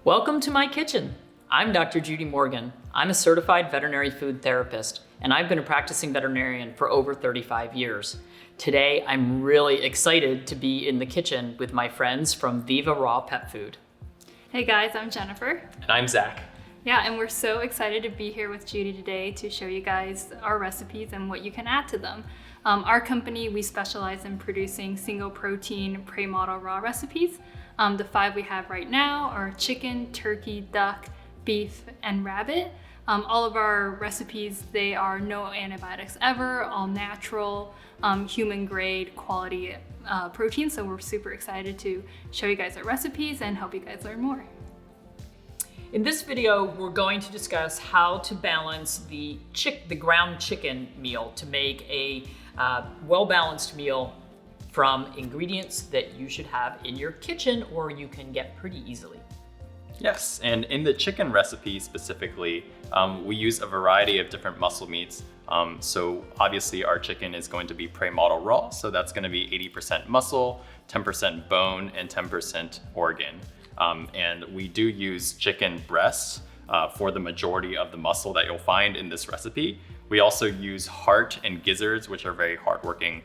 Welcome to my kitchen. I'm Dr. Judy Morgan. I'm a certified veterinary food therapist, and I've been a practicing veterinarian for over 35 years. Today, I'm really excited to be in the kitchen with my friends from Viva Raw Pet Food. Hey guys, I'm Jennifer. And I'm Zach. Yeah, and we're so excited to be here with Judy today to show you guys our recipes and what you can add to them. Our company, we specialize in producing single protein pre-model raw recipes. The 5 we have right now are chicken, turkey, duck, beef, and rabbit. All of our recipes, they are no antibiotics ever, all natural, human grade quality protein. So we're super excited to show you guys our recipes and help you guys learn more. In this video, we're going to discuss how to balance the ground chicken meal to make a well-balanced meal from ingredients that you should have in your kitchen or you can get pretty easily. Yes, and in the chicken recipe specifically, we use a variety of different muscle meats. So obviously our chicken is going to be pre-model raw, so that's going to be 80% muscle, 10% bone, and 10% organ. And we do use chicken breasts for the majority of the muscle that you'll find in this recipe. We also use heart and gizzards, which are very hardworking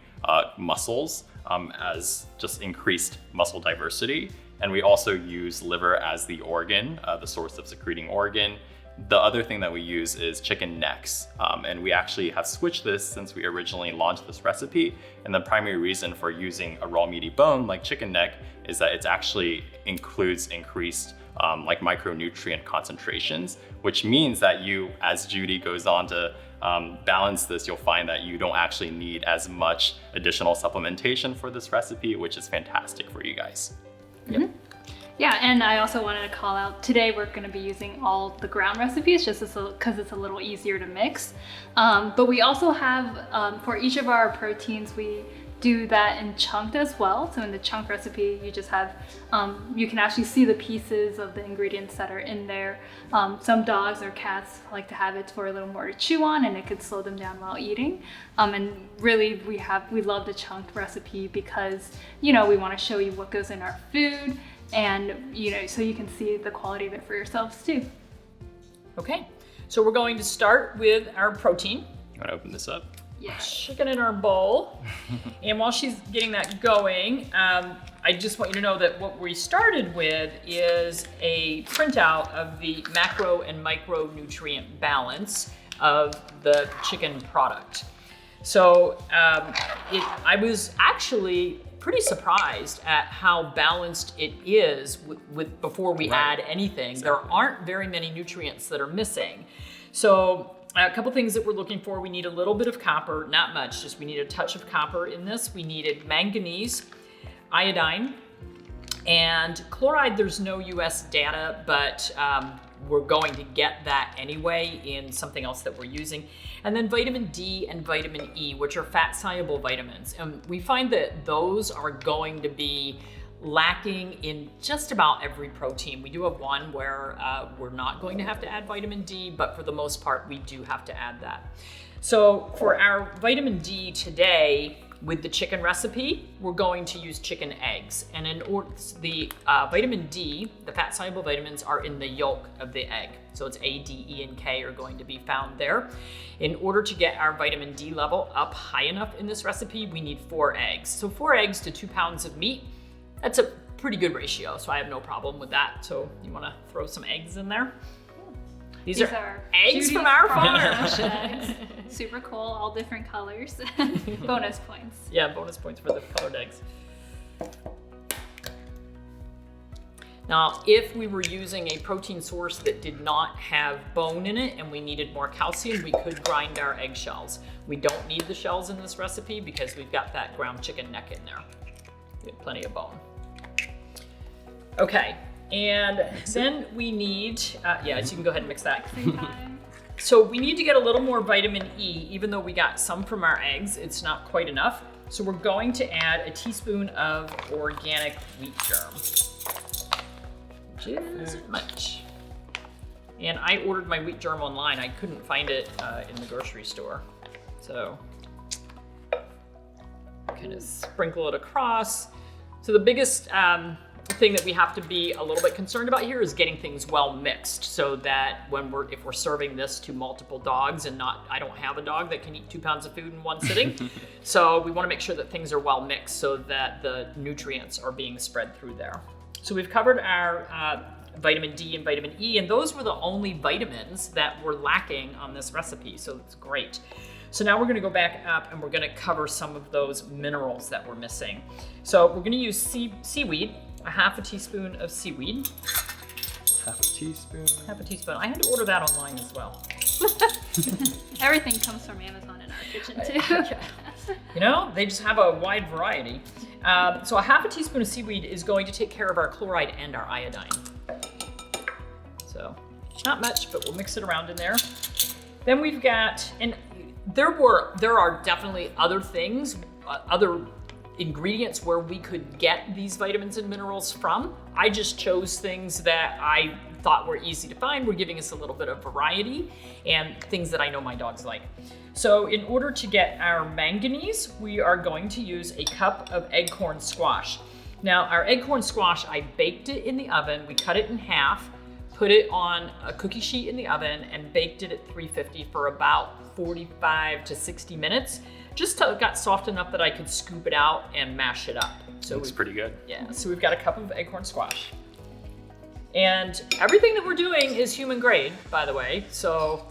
muscles, as just increased muscle diversity. And we also use liver as the organ, the source of secreting organ. The other thing that we use is chicken necks. And we actually have switched this since we originally launched this recipe. And the primary reason for using a raw meaty bone like chicken neck is that it actually includes increased like micronutrient concentrations, which means that you, as Judy goes on to balance this, you'll find that you don't actually need as much additional supplementation for this recipe, which is fantastic for you guys. Mm-hmm. Yep. Yeah, and I also wanted to call out, today we're going to be using all the ground recipes just because it's a little easier to mix. But we also have, for each of our proteins, we do that in chunked as well. So in the chunk recipe, you just have, you can actually see the pieces of the ingredients that are in there. Some dogs or cats like to have it for a little more to chew on, and it could slow them down while eating. And really we love the chunked recipe because, we want to show you what goes in our food and, so you can see the quality of it for yourselves too. Okay, so we're going to start with our protein. You want to open this up? Yeah. Chicken in our bowl. And while she's getting that going, I just want you to know that what we started with is a printout of the macro and micronutrient balance of the chicken product. So I was actually pretty surprised at how balanced it is with before we add anything. Exactly. There aren't very many nutrients that are missing. So a couple things that we're looking for, we need a little bit of copper, not much, just we need a touch of copper in this. We needed manganese, iodine, and chloride. There's no US data, but we're going to get that anyway in something else that we're using. And then vitamin D and vitamin E, which are fat-soluble vitamins. And we find that those are going to be lacking in just about every protein. We do have one where we're not going to have to add vitamin D, but for the most part, we do have to add that. So for our vitamin D today, with the chicken recipe, we're going to use chicken eggs. And in order, the vitamin D, the fat-soluble vitamins, are in the yolk of the egg. So it's A, D, E, and K are going to be found there. In order to get our vitamin D level up high enough in this recipe, we need 4 eggs. So 4 eggs to 2 pounds of meat. That's a pretty good ratio, so I have no problem with that. So you want to throw some eggs in there? These are eggs Judy's from our farm. Super cool, all different colors. Bonus points. Yeah, bonus points for the colored eggs. Now, if we were using a protein source that did not have bone in it and we needed more calcium, we could grind our eggshells. We don't need the shells in this recipe because we've got that ground chicken neck in there. We have plenty of bone. Okay, and then we need, so you can go ahead and mix that. So we need to get a little more vitamin E, even though we got some from our eggs, it's not quite enough. So we're going to add a teaspoon of organic wheat germ, which isn't much. And I ordered my wheat germ online. I couldn't find it in the grocery store. So kind of sprinkle it across. So the biggest thing that we have to be a little bit concerned about here is getting things well mixed, so that if we're serving this to multiple dogs and I don't have a dog that can eat 2 pounds of food in one sitting. So we want to make sure that things are well mixed so that the nutrients are being spread through there. So we've covered our vitamin D and vitamin E, and those were the only vitamins that were lacking on this recipe, so it's great. So now we're gonna go back up and we're gonna cover some of those minerals that we're missing. So we're gonna use seaweed, a half a teaspoon of seaweed. Half a teaspoon. Half a teaspoon. I had to order that online as well. Everything comes from Amazon in our kitchen too. You know, they just have a wide variety. So a half a teaspoon of seaweed is going to take care of our chloride and our iodine. So not much, but we'll mix it around in there. Then we've got, and there are definitely other things, other ingredients where we could get these vitamins and minerals from. I just chose things that I thought were easy to find. We're giving us a little bit of variety and things that I know my dogs like. So in order to get our manganese, we are going to use a cup of Eggcorn squash. Now our Eggcorn squash, I baked it in the oven. We cut it in half, put it on a cookie sheet in the oven, and baked it at 350 for about 45 to 60 minutes, just till it got soft enough that I could scoop it out and mash it up. So Looks pretty good. Yeah, so we've got a cup of Eggcorn squash. And everything that we're doing is human grade, by the way, so.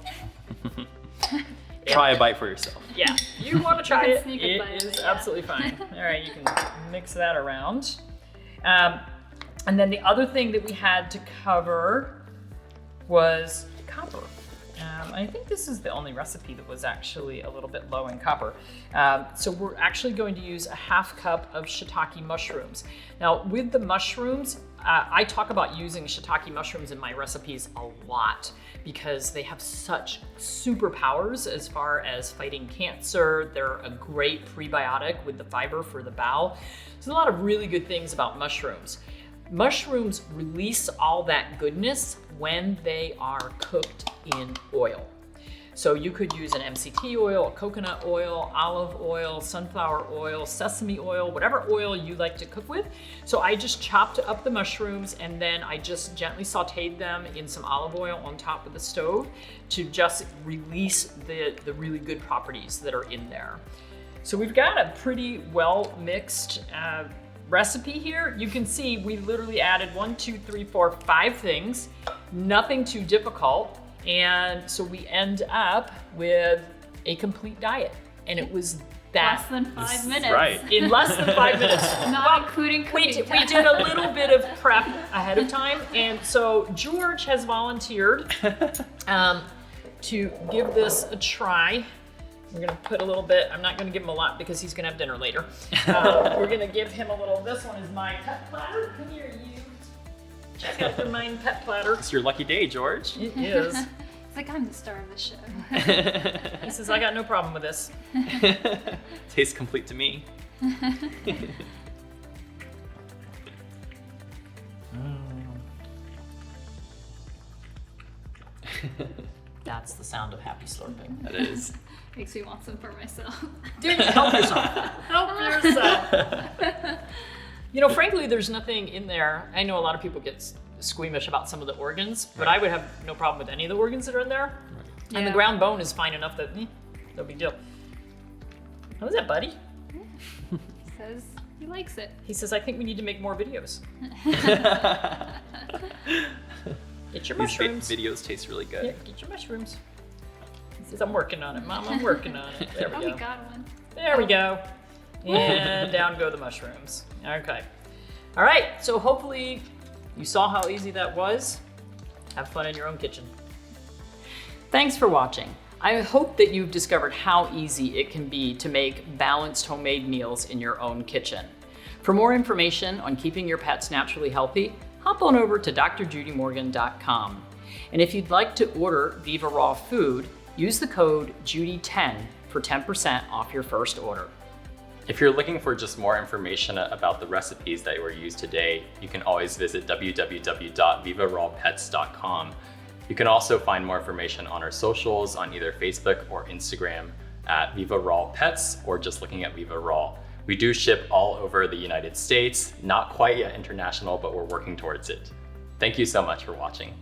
Try a bite for yourself. Yeah, you want to try it, sneak a bite, it is yeah. absolutely fine. All right, you can mix that around. And then the other thing that we had to cover was copper. I think this is the only recipe that was actually a little bit low in copper. So we're actually going to use a half cup of shiitake mushrooms. Now with the mushrooms, I talk about using shiitake mushrooms in my recipes a lot because they have such superpowers as far as fighting cancer. They're a great prebiotic with the fiber for the bowel. There's a lot of really good things about mushrooms. Mushrooms release all that goodness when they are cooked in oil. So you could use an MCT oil, a coconut oil, olive oil, sunflower oil, sesame oil, whatever oil you like to cook with. So I just chopped up the mushrooms and then I just gently sauteed them in some olive oil on top of the stove to just release the really good properties that are in there. So we've got a pretty well mixed recipe here. You can see we literally added 1, 2, 3, 4, 5 things, nothing too difficult. And so we end up with a complete diet. And it was that. Less than 5 minutes. Right. In less than 5 minutes. Not including cooking We did a little bit of prep ahead of time. And so George has volunteered to give this a try. We're gonna put a little bit, I'm not gonna give him a lot because he's gonna have dinner later. We're gonna give him a little, this one is my pet platter. Come here, you. Check out the mine pet platter. It's your lucky day, George. It is. It's like, I'm the star of the show. He says, I got no problem with this. Tastes complete to me. That's the sound of happy slurping. That is. Makes me want some for myself. Dude, help yourself. Help yourself. You know, frankly, there's nothing in there. I know a lot of people get squeamish about some of the organs, but I would have no problem with any of the organs that are in there. Yeah. And the ground bone is fine enough that, no big deal. How's that, buddy? He says he likes it. He says, I think we need to make more videos. Get your mushrooms. These videos taste really good. Yeah, get your mushrooms. He says, I'm working on it, Mom, I'm working on it. There we Oh, go. we got one. There we go. And down go the mushrooms. Okay. All right, so hopefully you saw how easy that was. Have fun in your own kitchen. Thanks for watching. I hope that you've discovered how easy it can be to make balanced homemade meals in your own kitchen. For more information on keeping your pets naturally healthy, hop on over to drjudymorgan.com. And if you'd like to order Viva Raw food, use the code JUDY10 for 10% off your first order. If you're looking for just more information about the recipes that were used today, you can always visit www.vivarawpets.com. You can also find more information on our socials on either Facebook or Instagram at Viva Raw Pets or just looking at Viva Raw. We do ship all over the United States, not quite yet international, but we're working towards it. Thank you so much for watching.